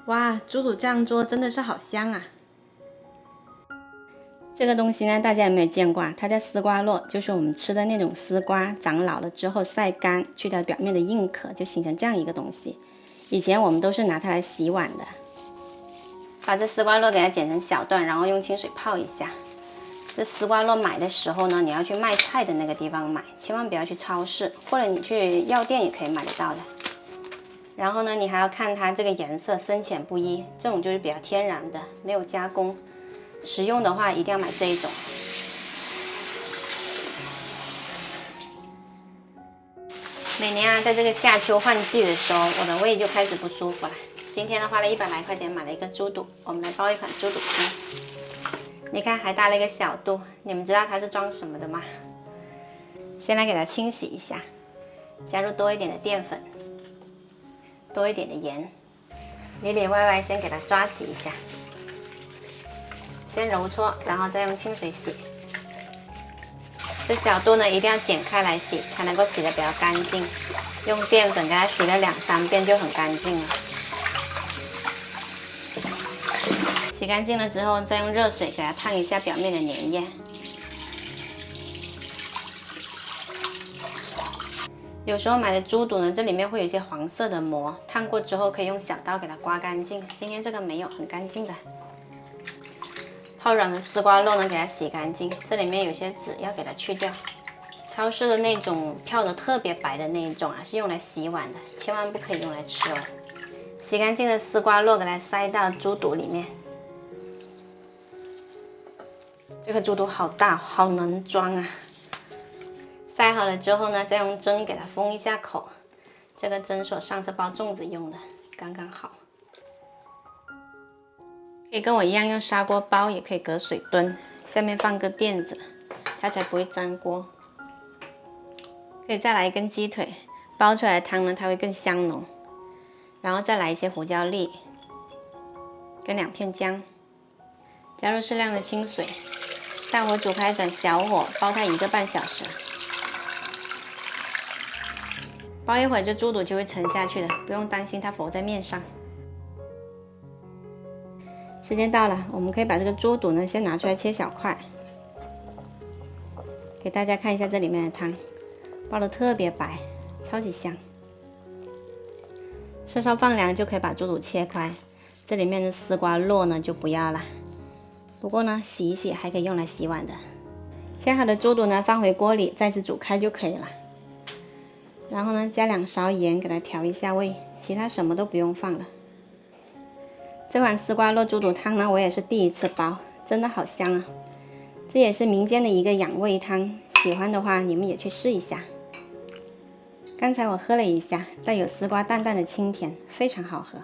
哇，猪肚这样做真的是好香啊！这个东西呢，大家有没有见过啊？它叫丝瓜络，就是我们吃的那种丝瓜，长老了之后晒干，去掉表面的硬壳，就形成这样一个东西。以前我们都是拿它来洗碗的。把这丝瓜络给它剪成小段，然后用清水泡一下。这丝瓜络买的时候呢，你要去卖菜的那个地方买，千万不要去超市，或者你去药店也可以买得到的。然后呢，你还要看它这个颜色深浅不一，这种就是比较天然的，没有加工。食用的话，一定要买这一种。每年啊，在这个夏秋换季的时候，我的胃就开始不舒服了。今天呢，花了100来块钱买了一个猪肚，我们来煲一款猪肚汤。你看，还搭了一个小肚，你们知道它是装什么的吗？先来给它清洗一下，加入多一点的淀粉，多一点的盐，里里外外先给它抓洗一下，先揉搓，然后再用清水洗。这小肚呢，一定要剪开来洗，才能够洗得比较干净。用淀粉给它洗了2、3遍就很干净了。洗干净了之后，再用热水给它烫一下表面的粘液。有时候买的猪肚呢，这里面会有一些黄色的膜，烫过之后可以用小刀给它刮干净。今天这个没有，很干净的。泡软的丝瓜肉呢，给它洗干净，这里面有些籽要给它去掉。超市的那种漂的特别白的那一种啊，是用来洗碗的，千万不可以用来吃哦。洗干净的丝瓜肉给它塞到猪肚里面。这个猪肚好大，好能装啊！塞好了之后呢，再用针给它封一下口。这个针所上次包粽子用的，刚刚好。可以跟我一样用砂锅包，也可以隔水炖，下面放个垫子，它才不会粘锅。可以再来一根鸡腿，煲出来的汤呢，它会更香浓。然后再来一些胡椒粒，跟2片姜，加入适量的清水，大火煮开转小火，煲它1个半小时。煲一会儿，这猪肚就会沉下去的，不用担心它浮在面上。时间到了，我们可以把这个猪肚呢先拿出来切小块，给大家看一下这里面的汤，煲得特别白，超级香。稍放凉就可以把猪肚切开，这里面的丝瓜络呢就不要了。不过呢，洗一洗还可以用来洗碗的。切好的猪肚呢放回锅里，再次煮开就可以了。然后呢，加2勺盐给它调一下味，其他什么都不用放了。这碗丝瓜络猪肚汤呢，我也是第1次煲，真的好香啊！这也是民间的一个养胃汤，喜欢的话你们也去试一下。刚才我喝了一下，带有丝瓜淡淡的清甜，非常好喝。